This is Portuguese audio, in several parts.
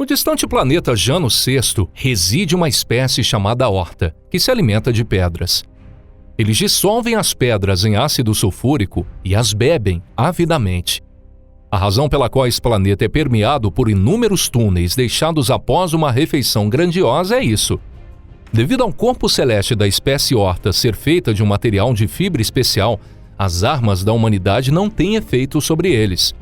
No distante planeta Jano VI reside uma espécie chamada Horta, que se alimenta de pedras. Eles dissolvem as pedras em ácido sulfúrico e as bebem avidamente. A razão pela qual esse planeta é permeado por inúmeros túneis deixados após uma refeição grandiosa é isso. Devido ao corpo celeste da espécie Horta ser feita de um material de fibra especial, as armas da humanidade não têm efeito sobre eles.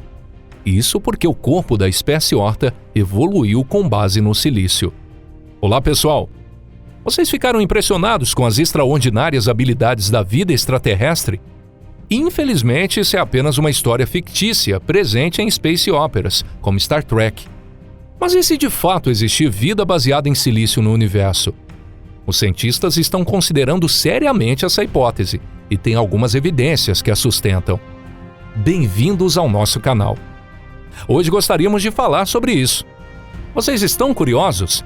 Isso porque o corpo da espécie Horta evoluiu com base no silício. Olá, pessoal! Vocês ficaram impressionados com as extraordinárias habilidades da vida extraterrestre? Infelizmente, isso é apenas uma história fictícia presente em space operas, como Star Trek. Mas e se de fato existir vida baseada em silício no universo? Os cientistas estão considerando seriamente essa hipótese e têm algumas evidências que a sustentam. Bem-vindos ao nosso canal. Hoje gostaríamos de falar sobre isso. Vocês estão curiosos?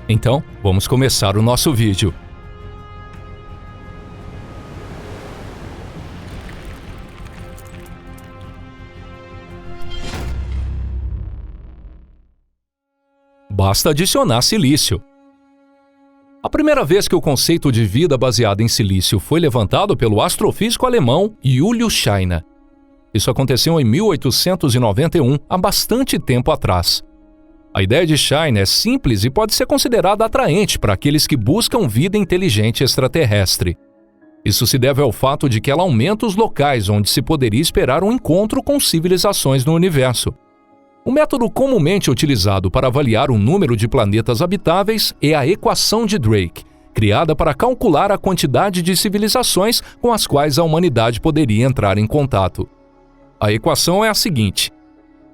Então, vamos começar o nosso vídeo. Basta adicionar silício. A primeira vez que o conceito de vida baseada em silício foi levantado pelo astrofísico alemão Julius Scheiner. Isso aconteceu em 1891, há bastante tempo atrás. A ideia de Scheiner é simples e pode ser considerada atraente para aqueles que buscam vida inteligente extraterrestre. Isso se deve ao fato de que ela aumenta os locais onde se poderia esperar um encontro com civilizações no universo. O método comumente utilizado para avaliar o número de planetas habitáveis é a equação de Drake, criada para calcular a quantidade de civilizações com as quais a humanidade poderia entrar em contato. A equação é a seguinte: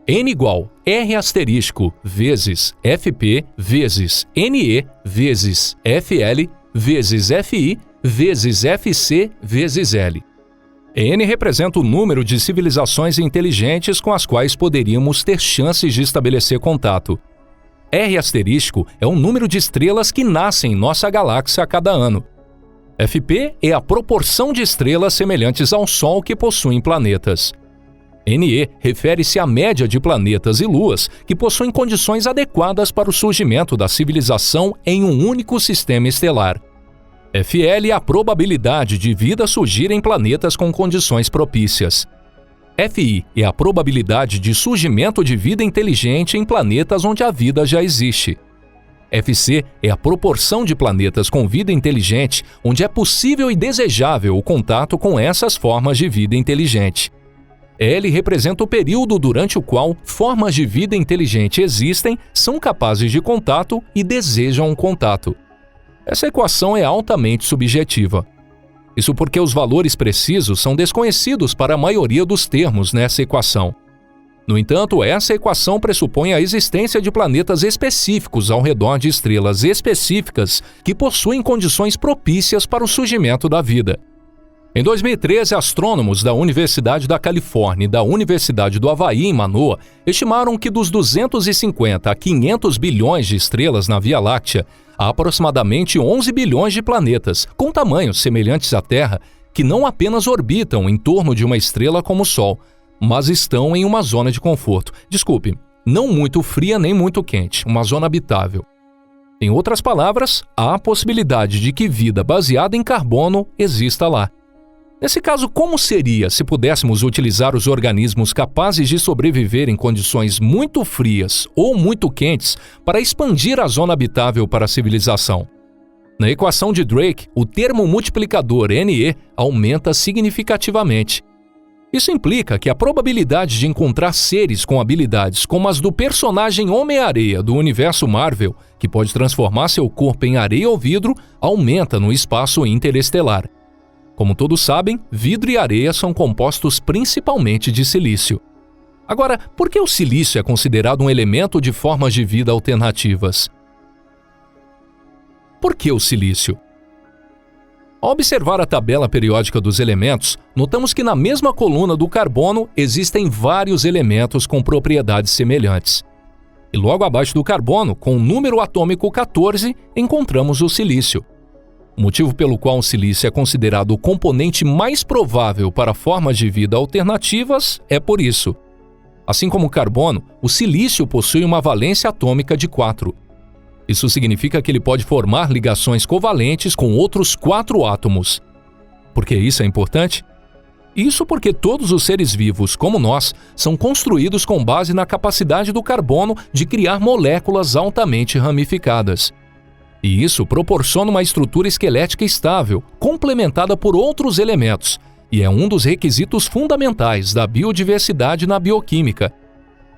N igual R asterisco vezes FP vezes NE vezes FL vezes FI vezes FC vezes L. N representa o número de civilizações inteligentes com as quais poderíamos ter chances de estabelecer contato. R asterisco é o número de estrelas que nascem em nossa galáxia a cada ano. FP é a proporção de estrelas semelhantes ao Sol que possuem planetas. NE refere-se à média de planetas e luas que possuem condições adequadas para o surgimento da civilização em um único sistema estelar. FL é a probabilidade de vida surgir em planetas com condições propícias. FI é a probabilidade de surgimento de vida inteligente em planetas onde a vida já existe. FC é a proporção de planetas com vida inteligente onde é possível e desejável o contato com essas formas de vida inteligente. L representa o período durante o qual formas de vida inteligente existem, são capazes de contato e desejam um contato. Essa equação é altamente subjetiva. Isso porque os valores precisos são desconhecidos para a maioria dos termos nessa equação. No entanto, essa equação pressupõe a existência de planetas específicos ao redor de estrelas específicas que possuem condições propícias para o surgimento da vida. Em 2013, astrônomos da Universidade da Califórnia e da Universidade do Havaí, em Manoa, estimaram que dos 250 a 500 bilhões de estrelas na Via Láctea, há aproximadamente 11 bilhões de planetas, com tamanhos semelhantes à Terra, que não apenas orbitam em torno de uma estrela como o Sol, mas estão em uma zona de conforto. Desculpe, não muito fria nem muito quente, uma zona habitável. Em outras palavras, há a possibilidade de que vida baseada em carbono exista lá. Nesse caso, como seria se pudéssemos utilizar os organismos capazes de sobreviver em condições muito frias ou muito quentes para expandir a zona habitável para a civilização? Na equação de Drake, o termo multiplicador NE aumenta significativamente. Isso implica que a probabilidade de encontrar seres com habilidades como as do personagem Homem-Areia do universo Marvel, que pode transformar seu corpo em areia ou vidro, aumenta no espaço interestelar. Como todos sabem, vidro e areia são compostos principalmente de silício. Agora, por que o silício é considerado um elemento de formas de vida alternativas? Por que o silício? Ao observar a tabela periódica dos elementos, notamos que na mesma coluna do carbono existem vários elementos com propriedades semelhantes. E logo abaixo do carbono, com o número atômico 14, encontramos o silício. O motivo pelo qual o silício é considerado o componente mais provável para formas de vida alternativas é por isso. Assim como o carbono, o silício possui uma valência atômica de 4. Isso significa que ele pode formar ligações covalentes com outros 4 átomos. Por que isso é importante? Isso porque todos os seres vivos, como nós, são construídos com base na capacidade do carbono de criar moléculas altamente ramificadas. E isso proporciona uma estrutura esquelética estável, complementada por outros elementos, e é um dos requisitos fundamentais da biodiversidade na bioquímica.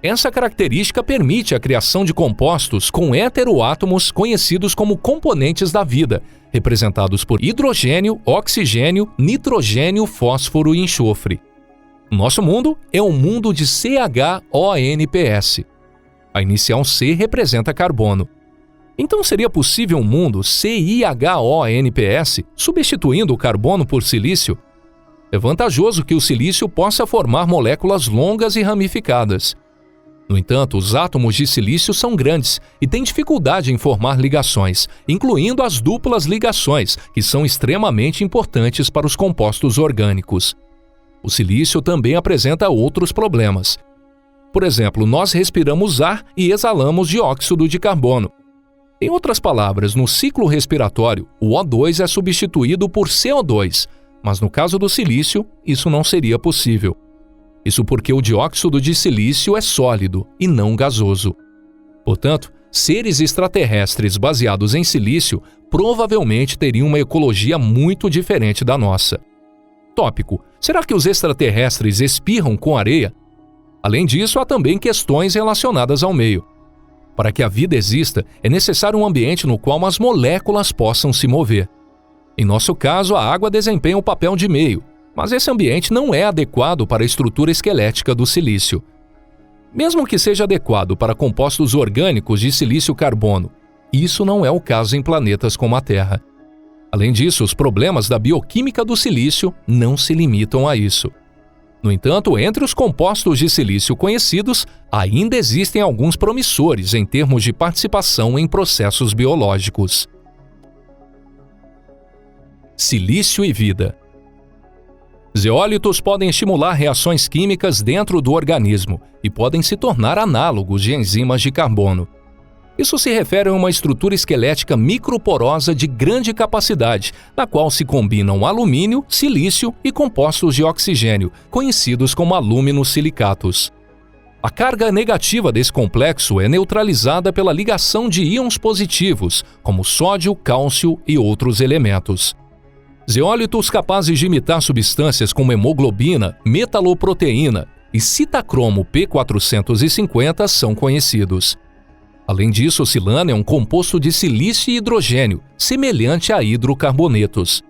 Essa característica permite a criação de compostos com heteroátomos conhecidos como componentes da vida, representados por hidrogênio, oxigênio, nitrogênio, fósforo e enxofre. Nosso mundo é um mundo de CHONPS. A inicial C representa carbono. Então seria possível um mundo CIHONPS, substituindo o carbono por silício? É vantajoso que o silício possa formar moléculas longas e ramificadas. No entanto, os átomos de silício são grandes e têm dificuldade em formar ligações, incluindo as duplas ligações, que são extremamente importantes para os compostos orgânicos. O silício também apresenta outros problemas. Por exemplo, nós respiramos ar e exalamos dióxido de carbono. Em outras palavras, no ciclo respiratório, o O2 é substituído por CO2, mas no caso do silício, isso não seria possível. Isso porque o dióxido de silício é sólido e não gasoso. Portanto, seres extraterrestres baseados em silício provavelmente teriam uma ecologia muito diferente da nossa. Tópico: será que os extraterrestres espirram com areia? Além disso, há também questões relacionadas ao meio. Para que a vida exista, é necessário um ambiente no qual as moléculas possam se mover. Em nosso caso, a água desempenha o papel de meio, mas esse ambiente não é adequado para a estrutura esquelética do silício. Mesmo que seja adequado para compostos orgânicos de silício-carbono, isso não é o caso em planetas como a Terra. Além disso, os problemas da bioquímica do silício não se limitam a isso. No entanto, entre os compostos de silício conhecidos, ainda existem alguns promissores em termos de participação em processos biológicos. Silício e vida. Zeólitos podem estimular reações químicas dentro do organismo e podem se tornar análogos de enzimas de carbono. Isso se refere a uma estrutura esquelética microporosa de grande capacidade, na qual se combinam alumínio, silício e compostos de oxigênio, conhecidos como aluminosilicatos. A carga negativa desse complexo é neutralizada pela ligação de íons positivos, como sódio, cálcio e outros elementos. Zeólitos capazes de imitar substâncias como hemoglobina, metaloproteína e citacromo P450 são conhecidos. Além disso, o silano é um composto de silício e hidrogênio, semelhante a hidrocarbonetos.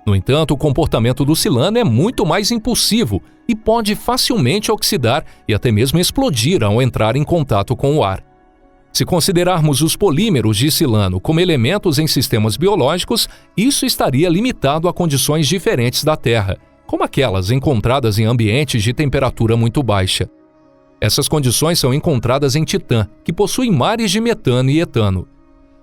No entanto, o comportamento do silano é muito mais impulsivo e pode facilmente oxidar e até mesmo explodir ao entrar em contato com o ar. Se considerarmos os polímeros de silano como elementos em sistemas biológicos, isso estaria limitado a condições diferentes da Terra, como aquelas encontradas em ambientes de temperatura muito baixa. Essas condições são encontradas em Titã, que possui mares de metano e etano.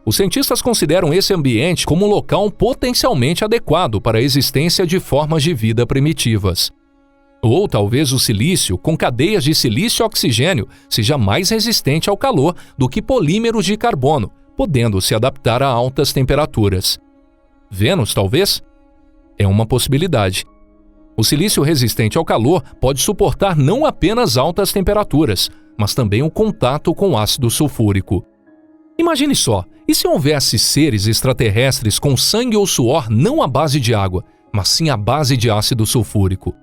Os cientistas consideram esse ambiente como um local potencialmente adequado para a existência de formas de vida primitivas. Ou talvez o silício, com cadeias de silício e oxigênio, seja mais resistente ao calor do que polímeros de carbono, podendo se adaptar a altas temperaturas. Vênus, talvez? É uma possibilidade. O silício resistente ao calor pode suportar não apenas altas temperaturas, mas também o contato com ácido sulfúrico. Imagine só, e se houvesse seres extraterrestres com sangue ou suor não à base de água, mas sim à base de ácido sulfúrico?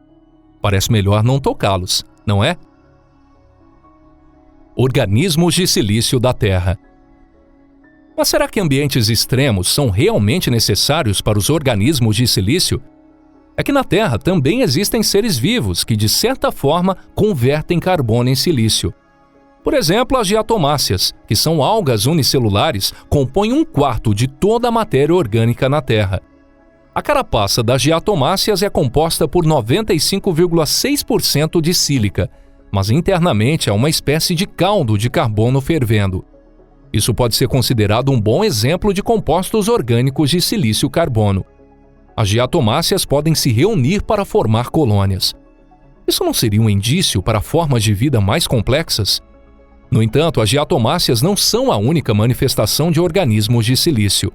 Parece melhor não tocá-los, não é? Organismos de silício da Terra. Mas será que ambientes extremos são realmente necessários para os organismos de silício? É que na Terra também existem seres vivos que, de certa forma, convertem carbono em silício. Por exemplo, as diatomáceas, que são algas unicelulares, compõem 1/4 de toda a matéria orgânica na Terra. A carapaça das diatomáceas é composta por 95,6% de sílica, mas internamente é uma espécie de caldo de carbono fervendo. Isso pode ser considerado um bom exemplo de compostos orgânicos de silício-carbono. As diatomáceas podem se reunir para formar colônias. Isso não seria um indício para formas de vida mais complexas? No entanto, as diatomáceas não são a única manifestação de organismos de silício.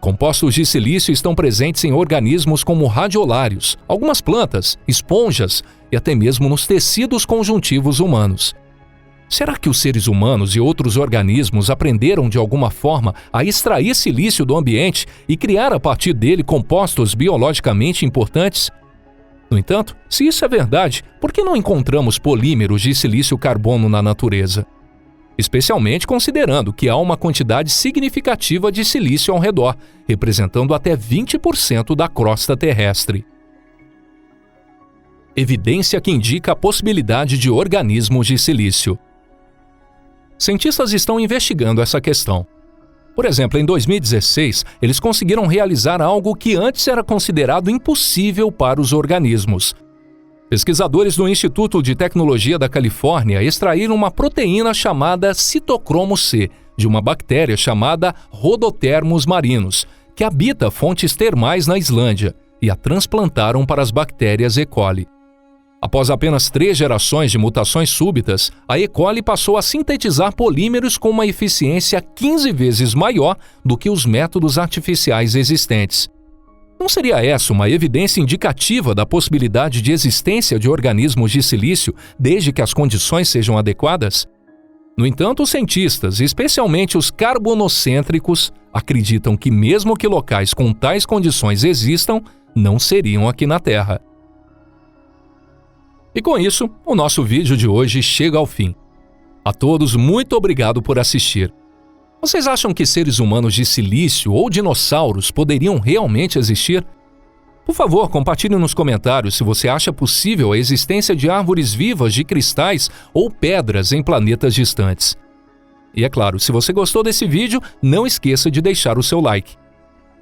Compostos de silício estão presentes em organismos como radiolários, algumas plantas, esponjas e até mesmo nos tecidos conjuntivos humanos. Será que os seres humanos e outros organismos aprenderam de alguma forma a extrair silício do ambiente e criar a partir dele compostos biologicamente importantes? No entanto, se isso é verdade, por que não encontramos polímeros de silício-carbono na natureza? Especialmente considerando que há uma quantidade significativa de silício ao redor, representando até 20% da crosta terrestre. Evidência que indica a possibilidade de organismos de silício. Cientistas estão investigando essa questão. Por exemplo, em 2016, eles conseguiram realizar algo que antes era considerado impossível para os organismos. Pesquisadores do Instituto de Tecnologia da Califórnia extraíram uma proteína chamada citocromo C, de uma bactéria chamada Rhodothermus marinus, que habita fontes termais na Islândia, e a transplantaram para as bactérias E. coli. Após apenas 3 gerações de mutações súbitas, a E. coli passou a sintetizar polímeros com uma eficiência 15 vezes maior do que os métodos artificiais existentes. Não seria essa uma evidência indicativa da possibilidade de existência de organismos de silício desde que as condições sejam adequadas? No entanto, os cientistas, especialmente os carbonocêntricos, acreditam que mesmo que locais com tais condições existam, não seriam aqui na Terra. E com isso, o nosso vídeo de hoje chega ao fim. A todos, muito obrigado por assistir. Vocês acham que seres humanos de silício ou dinossauros poderiam realmente existir? Por favor, compartilhe nos comentários se você acha possível a existência de árvores vivas de cristais ou pedras em planetas distantes. E é claro, se você gostou desse vídeo, não esqueça de deixar o seu like.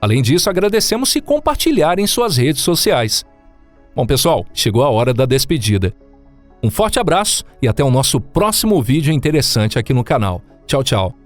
Além disso, agradecemos se compartilhar em suas redes sociais. Bom, pessoal, chegou a hora da despedida. Um forte abraço e até o nosso próximo vídeo interessante aqui no canal. Tchau, tchau.